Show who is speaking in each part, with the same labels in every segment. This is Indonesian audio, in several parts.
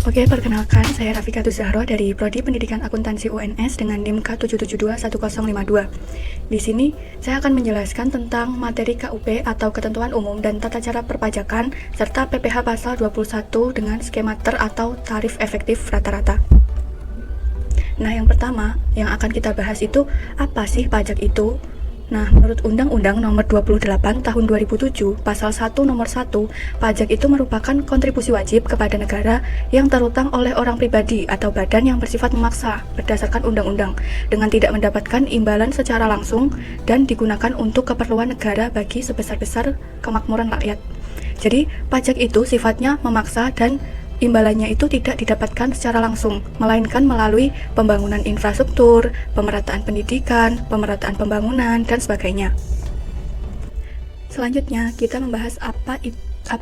Speaker 1: Oke, perkenalkan, saya Rafika Zahro dari Prodi Pendidikan Akuntansi UNS dengan NIM K7721052. Di sini, saya akan menjelaskan tentang materi KUP atau Ketentuan Umum dan Tata Cara Perpajakan, serta PPh Pasal 21 dengan skema atau tarif efektif rata-rata. Nah, yang pertama yang akan kita bahas itu, apa sih pajak itu? Nah, menurut Undang-Undang Nomor 28 Tahun 2007, Pasal 1 Nomor 1, pajak itu merupakan kontribusi wajib kepada negara yang terutang oleh orang pribadi atau badan yang bersifat memaksa berdasarkan undang-undang dengan tidak mendapatkan imbalan secara langsung dan digunakan untuk keperluan negara bagi sebesar-besar kemakmuran rakyat. Jadi, pajak itu sifatnya memaksa dan imbalannya itu tidak didapatkan secara langsung, melainkan melalui pembangunan infrastruktur, pemerataan pendidikan, pemerataan pembangunan, dan sebagainya. Selanjutnya, kita membahas apa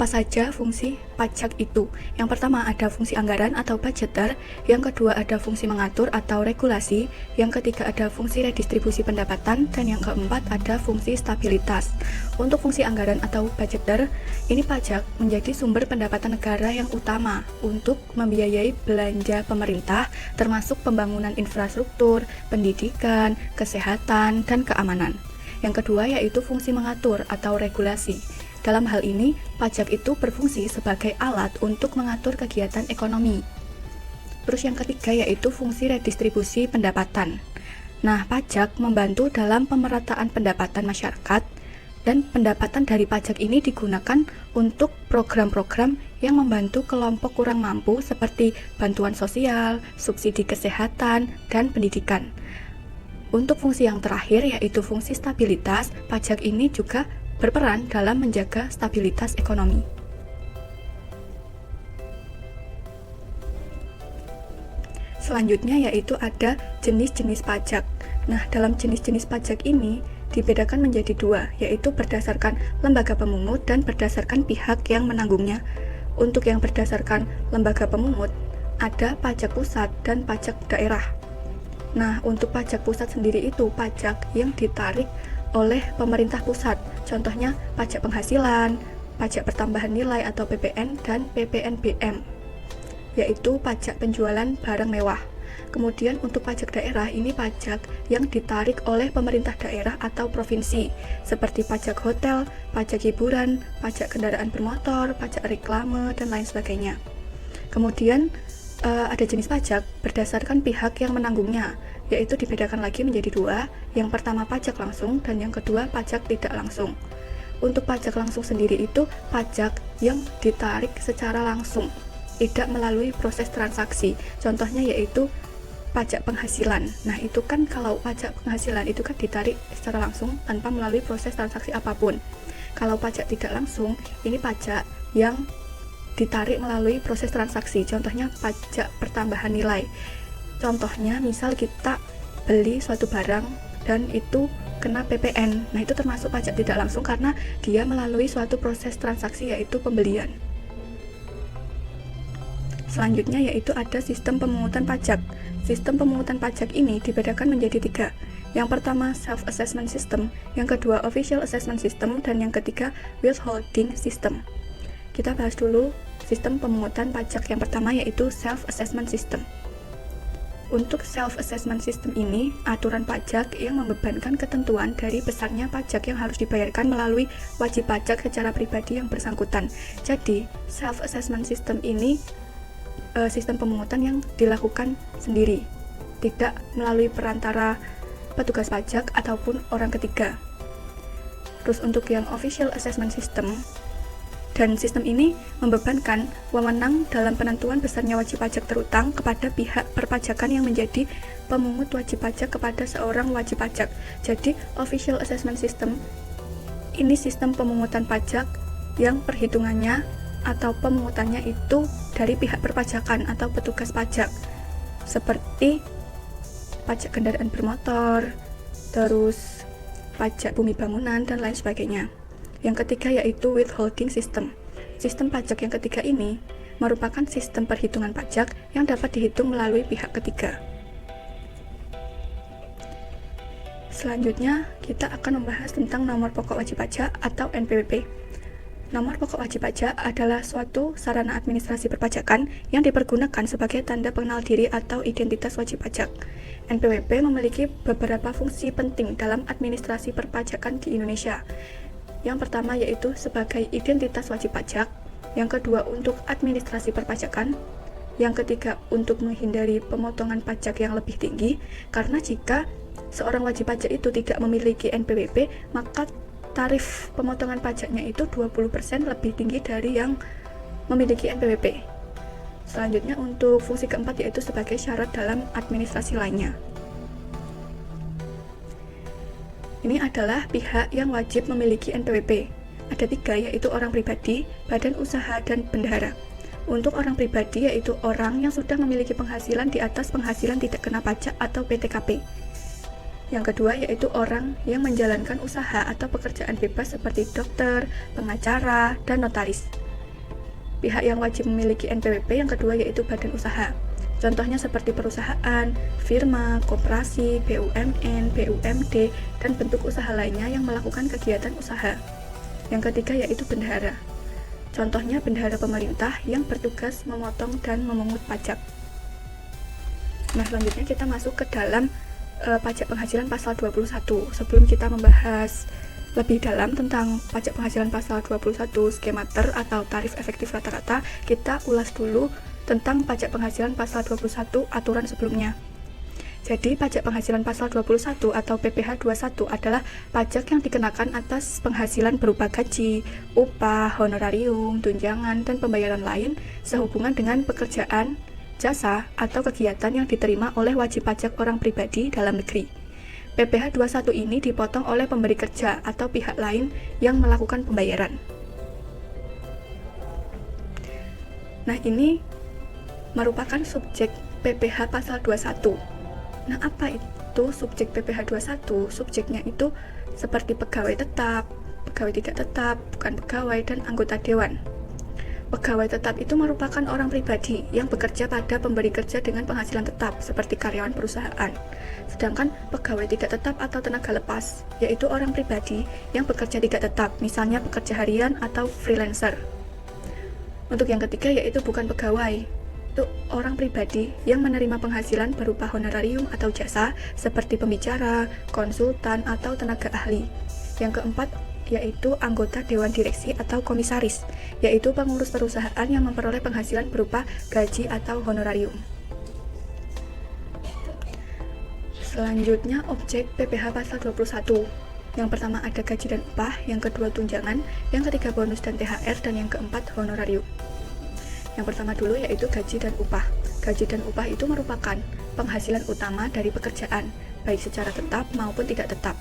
Speaker 1: saja fungsi pajak itu. Yang pertama ada fungsi anggaran atau budgeter, yang kedua ada fungsi mengatur atau regulasi, yang ketiga ada fungsi redistribusi pendapatan, dan yang keempat ada fungsi stabilitas. Untuk fungsi anggaran atau budgeter, ini pajak menjadi sumber pendapatan negara yang utama untuk membiayai belanja pemerintah, termasuk pembangunan infrastruktur, pendidikan, kesehatan, dan keamanan. Yang kedua yaitu fungsi mengatur atau regulasi. Dalam hal ini, pajak itu berfungsi sebagai alat untuk mengatur kegiatan ekonomi. Terus yang ketiga yaitu fungsi redistribusi pendapatan. Nah, pajak membantu dalam pemerataan pendapatan masyarakat, dan pendapatan dari pajak ini digunakan untuk program-program yang membantu kelompok kurang mampu seperti bantuan sosial, subsidi kesehatan, dan pendidikan. Untuk fungsi yang terakhir yaitu fungsi stabilitas, pajak ini juga berperan dalam menjaga stabilitas ekonomi. Selanjutnya yaitu ada jenis-jenis pajak. Nah, dalam jenis-jenis pajak ini dibedakan menjadi dua, yaitu berdasarkan lembaga pemungut dan berdasarkan pihak yang menanggungnya. Untuk yang berdasarkan lembaga pemungut, ada pajak pusat dan pajak daerah. Nah, untuk pajak pusat sendiri itu pajak yang ditarik oleh pemerintah pusat, contohnya pajak penghasilan, pajak pertambahan nilai atau PPN, dan PPNBM, yaitu pajak penjualan barang mewah. Kemudian untuk pajak daerah, ini pajak yang ditarik oleh pemerintah daerah atau provinsi, seperti pajak hotel, pajak hiburan, pajak kendaraan bermotor, pajak reklame, dan lain sebagainya. Kemudian ada jenis pajak berdasarkan pihak yang menanggungnya, yaitu dibedakan lagi menjadi dua. Yang pertama pajak langsung dan yang kedua pajak tidak langsung. Untuk pajak langsung sendiri itu pajak yang ditarik secara langsung, tidak melalui proses transaksi. Contohnya yaitu pajak penghasilan. Nah, itu kan kalau pajak penghasilan itu kan ditarik secara langsung tanpa melalui proses transaksi apapun. Kalau pajak tidak langsung, ini pajak yang ditarik melalui proses transaksi, contohnya pajak pertambahan nilai. Contohnya misal kita beli suatu barang dan itu kena PPN, nah itu termasuk pajak tidak langsung karena dia melalui suatu proses transaksi yaitu pembelian. Selanjutnya yaitu ada sistem pemungutan pajak. Sistem pemungutan pajak ini dibedakan menjadi tiga. Yang pertama self-assessment system, yang kedua official assessment system, dan yang ketiga withholding system. Kita bahas dulu sistem pemungutan pajak yang pertama yaitu self-assessment system. Untuk self-assessment system ini, aturan pajak yang membebankan ketentuan dari besarnya pajak yang harus dibayarkan melalui wajib pajak secara pribadi yang bersangkutan. Jadi, self-assessment system ini sistem pemungutan yang dilakukan sendiri, tidak melalui perantara petugas pajak ataupun orang ketiga. Terus untuk yang official assessment system, dan sistem ini membebankan wewenang dalam penentuan besarnya wajib pajak terutang kepada pihak perpajakan yang menjadi pemungut wajib pajak kepada seorang wajib pajak. Jadi, official assessment system ini sistem pemungutan pajak yang perhitungannya atau pemungutannya itu dari pihak perpajakan atau petugas pajak, seperti pajak kendaraan bermotor, terus pajak bumi bangunan, dan lain sebagainya. Yang ketiga yaitu withholding system. Sistem pajak yang ketiga ini merupakan sistem perhitungan pajak yang dapat dihitung melalui pihak ketiga. Selanjutnya, kita akan membahas tentang nomor pokok wajib pajak atau NPWP. Nomor pokok wajib pajak adalah suatu sarana administrasi perpajakan yang dipergunakan sebagai tanda pengenal diri atau identitas wajib pajak. NPWP memiliki beberapa fungsi penting dalam administrasi perpajakan di Indonesia. Yang pertama yaitu sebagai identitas wajib pajak, yang kedua untuk administrasi perpajakan, yang ketiga untuk menghindari pemotongan pajak yang lebih tinggi, karena jika seorang wajib pajak itu tidak memiliki NPWP, maka tarif pemotongan pajaknya itu 20% lebih tinggi dari yang memiliki NPWP. Selanjutnya untuk fungsi keempat yaitu sebagai syarat dalam administrasi lainnya. Ini adalah pihak yang wajib memiliki NPWP. Ada 3 yaitu orang pribadi, badan usaha, dan bendahara. Untuk orang pribadi yaitu orang yang sudah memiliki penghasilan di atas penghasilan tidak kena pajak atau PTKP. Yang kedua yaitu orang yang menjalankan usaha atau pekerjaan bebas seperti dokter, pengacara, dan notaris. Pihak yang wajib memiliki NPWP yang kedua yaitu badan usaha. Contohnya seperti perusahaan, firma, koperasi, BUMN, BUMD, dan bentuk usaha lainnya yang melakukan kegiatan usaha. Yang ketiga yaitu bendahara. Contohnya bendahara pemerintah yang bertugas memotong dan memungut pajak. Nah, selanjutnya kita masuk ke dalam pajak penghasilan pasal 21. Sebelum kita membahas lebih dalam tentang pajak penghasilan pasal 21 skemater atau tarif efektif rata-rata, kita ulas dulu tentang pajak penghasilan pasal 21 aturan sebelumnya. Jadi, pajak penghasilan pasal 21 atau PPh 21 adalah pajak yang dikenakan atas penghasilan berupa gaji, upah, honorarium, tunjangan, dan pembayaran lain sehubungan dengan pekerjaan, jasa, atau kegiatan yang diterima oleh wajib pajak orang pribadi dalam negeri. PPh 21 ini dipotong oleh pemberi kerja atau pihak lain yang melakukan pembayaran. Nah, ini merupakan subjek PPh pasal 21. Nah, apa itu subjek PPh 21? Subjeknya itu seperti pegawai tetap, pegawai tidak tetap, bukan pegawai, dan anggota dewan. Pegawai tetap itu merupakan orang pribadi yang bekerja pada pemberi kerja dengan penghasilan tetap, seperti karyawan perusahaan. Sedangkan pegawai tidak tetap atau tenaga lepas, yaitu orang pribadi yang bekerja tidak tetap, misalnya pekerja harian atau freelancer. Untuk yang ketiga yaitu bukan pegawai, itu orang pribadi yang menerima penghasilan berupa honorarium atau jasa, seperti pembicara, konsultan, atau tenaga ahli. Yang keempat yaitu anggota dewan direksi atau komisaris, yaitu pengurus perusahaan yang memperoleh penghasilan berupa gaji atau honorarium. Selanjutnya objek PPh pasal 21. Yang pertama ada gaji dan upah, yang kedua tunjangan, yang ketiga bonus dan THR, dan yang keempat honorarium. Yang pertama dulu yaitu gaji dan upah. Gaji dan upah itu merupakan penghasilan utama dari pekerjaan, baik secara tetap maupun tidak tetap.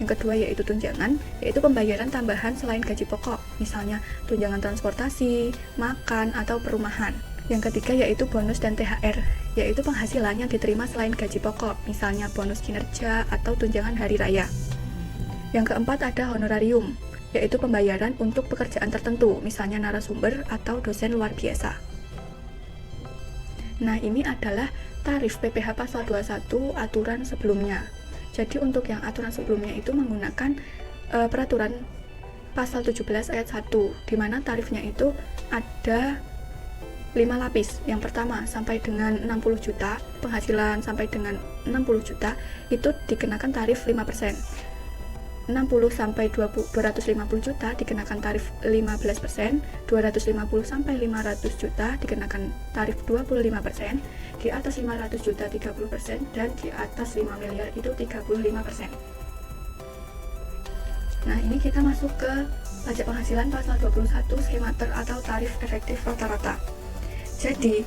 Speaker 1: Yang kedua yaitu tunjangan, yaitu pembayaran tambahan selain gaji pokok, misalnya tunjangan transportasi, makan, atau perumahan. Yang ketiga yaitu bonus dan THR, yaitu penghasilan yang diterima selain gaji pokok, misalnya bonus kinerja atau tunjangan hari raya. Yang keempat ada honorarium, yaitu pembayaran untuk pekerjaan tertentu, misalnya narasumber atau dosen luar biasa. Nah, ini adalah tarif PPh pasal 21 aturan sebelumnya. Jadi untuk yang aturan sebelumnya itu menggunakan peraturan pasal 17 ayat 1, di mana tarifnya itu ada 5 lapis. Yang pertama sampai dengan 60 juta, penghasilan sampai dengan 60 juta itu dikenakan tarif 5%. 60 sampai 250 juta dikenakan tarif 15%, 250 sampai 500 juta dikenakan tarif 25%, di atas 500 juta 30%, dan di atas 5 miliar itu 35%. Nah, ini kita masuk ke pajak penghasilan pasal 21 skemater atau tarif efektif rata-rata. Jadi,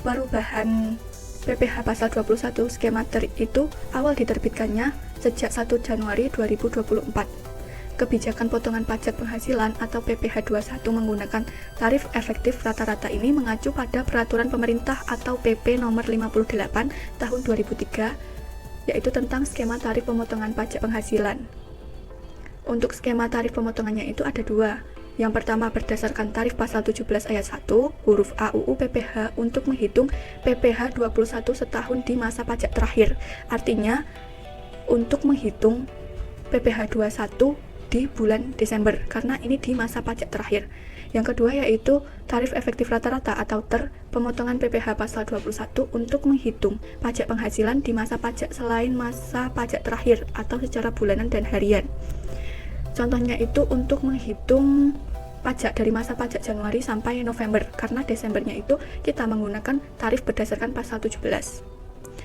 Speaker 1: perubahan PPh pasal 21 skemater itu awal diterbitkannya sejak 1 Januari 2024. Kebijakan potongan pajak penghasilan atau PPh 21 menggunakan tarif efektif rata-rata ini mengacu pada peraturan pemerintah atau PP nomor 58 tahun 2003, yaitu tentang skema tarif pemotongan pajak penghasilan. Untuk skema tarif pemotongannya itu ada 2. Yang pertama berdasarkan tarif pasal 17 ayat 1 huruf A UU PPh untuk menghitung PPh 21 setahun di masa pajak terakhir. Artinya untuk menghitung PPh 21 di bulan Desember karena ini di masa pajak terakhir. Yang kedua yaitu tarif efektif rata-rata atau TER, pemotongan PPh pasal 21 untuk menghitung pajak penghasilan di masa pajak selain masa pajak terakhir atau secara bulanan dan harian. Contohnya itu untuk menghitung pajak dari masa pajak Januari sampai November, karena Desembernya itu kita menggunakan tarif berdasarkan pasal 17.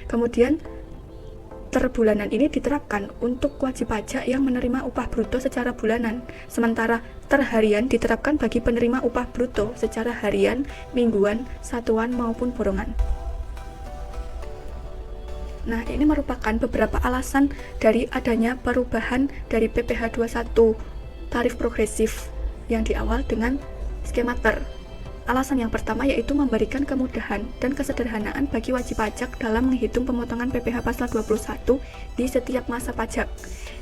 Speaker 1: Kemudian terbulanan ini diterapkan untuk wajib pajak yang menerima upah bruto secara bulanan, sementara terharian diterapkan bagi penerima upah bruto secara harian, mingguan, satuan maupun borongan. Nah, ini merupakan beberapa alasan dari adanya perubahan dari PPh 21 tarif progresif yang di awal dengan skema TER. Alasan yang pertama yaitu memberikan kemudahan dan kesederhanaan bagi wajib pajak dalam menghitung pemotongan PPh pasal 21 di setiap masa pajak.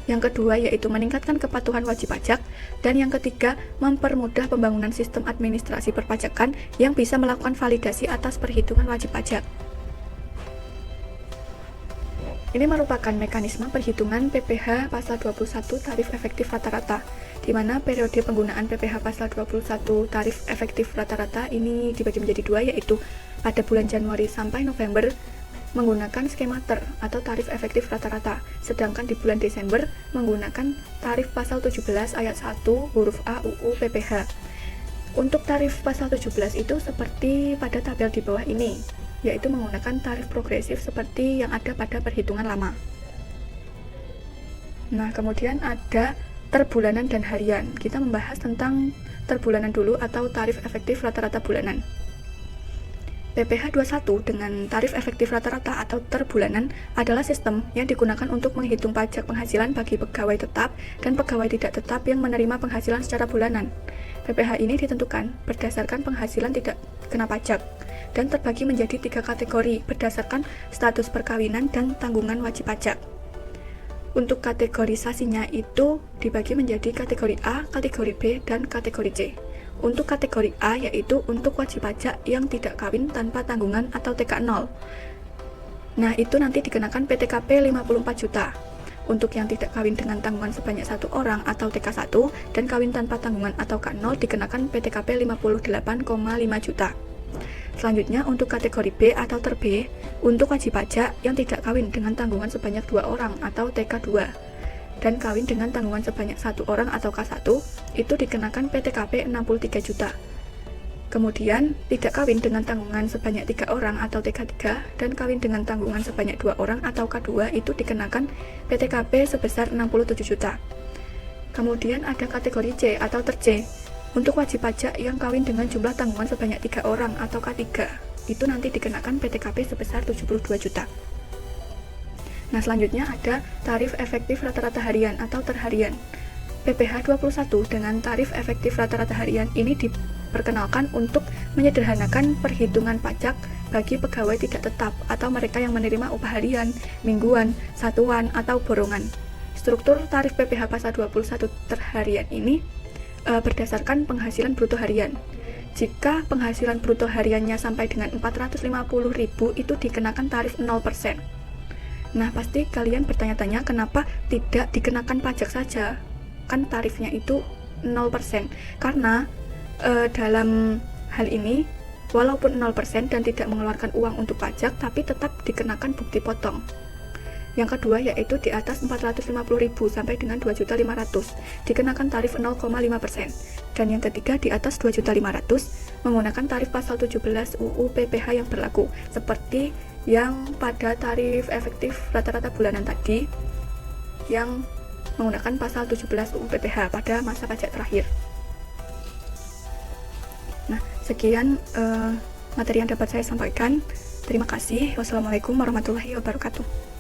Speaker 1: Yang kedua yaitu meningkatkan kepatuhan wajib pajak, dan yang ketiga mempermudah pembangunan sistem administrasi perpajakan yang bisa melakukan validasi atas perhitungan wajib pajak. Ini merupakan mekanisme perhitungan PPh pasal 21 tarif efektif rata-rata, di mana periode penggunaan PPh pasal 21 tarif efektif rata-rata ini dibagi menjadi dua, yaitu pada bulan Januari sampai November menggunakan skema TER atau tarif efektif rata-rata, sedangkan di bulan Desember menggunakan tarif pasal 17 ayat 1 huruf A UU PPh. Untuk tarif pasal 17 itu seperti pada tabel di bawah ini, yaitu menggunakan tarif progresif seperti yang ada pada perhitungan lama. Nah, kemudian ada terbulanan dan harian. Kita membahas tentang terbulanan dulu atau tarif efektif rata-rata bulanan. PPh 21 dengan tarif efektif rata-rata atau terbulanan adalah sistem yang digunakan untuk menghitung pajak penghasilan bagi pegawai tetap dan pegawai tidak tetap yang menerima penghasilan secara bulanan. PPh ini ditentukan berdasarkan penghasilan tidak kena pajak dan terbagi menjadi 3 kategori berdasarkan status perkawinan dan tanggungan wajib pajak. Untuk kategorisasinya itu dibagi menjadi kategori A, kategori B, dan kategori C. Untuk kategori A yaitu untuk wajib pajak yang tidak kawin tanpa tanggungan atau TK0. Nah, itu nanti dikenakan PTKP 54 juta. Untuk yang tidak kawin dengan tanggungan sebanyak 1 orang atau TK1 dan kawin tanpa tanggungan atau K0 dikenakan PTKP 58,5 juta. Selanjutnya untuk kategori B atau ter-B, untuk wajib pajak yang tidak kawin dengan tanggungan sebanyak 2 orang atau TK2 dan kawin dengan tanggungan sebanyak 1 orang atau K1, itu dikenakan PTKP 63 juta. Kemudian tidak kawin dengan tanggungan sebanyak 3 orang atau TK3 dan kawin dengan tanggungan sebanyak 2 orang atau K2 itu dikenakan PTKP sebesar 67 juta. Kemudian ada kategori C atau ter-C. Untuk wajib pajak yang kawin dengan jumlah tanggungan sebanyak 3 orang atau K3, itu nanti dikenakan PTKP sebesar 72 juta. Nah, selanjutnya ada tarif efektif rata-rata harian atau terharian. PPh 21 dengan tarif efektif rata-rata harian ini diperkenalkan untuk menyederhanakan perhitungan pajak bagi pegawai tidak tetap atau mereka yang menerima upah harian, mingguan, satuan, atau borongan. Struktur tarif PPh pasal 21 terharian ini berdasarkan penghasilan bruto harian. Jika penghasilan bruto hariannya sampai dengan 450.000 itu dikenakan tarif 0%. Nah, pasti kalian bertanya-tanya kenapa tidak dikenakan pajak saja? Kan tarifnya itu 0%. Karena dalam hal ini walaupun 0% dan tidak mengeluarkan uang untuk pajak, tapi tetap dikenakan bukti potong. Yang kedua yaitu di atas 450.000 sampai dengan 2.500.000 dikenakan tarif 0,5%. Dan yang ketiga di atas 2.500.000 menggunakan tarif pasal 17 UU PPh yang berlaku seperti yang pada tarif efektif rata-rata bulanan tadi yang menggunakan pasal 17 UU PPh pada masa pajak terakhir. Nah, sekian materi yang dapat saya sampaikan. Terima kasih. Wassalamualaikum warahmatullahi wabarakatuh.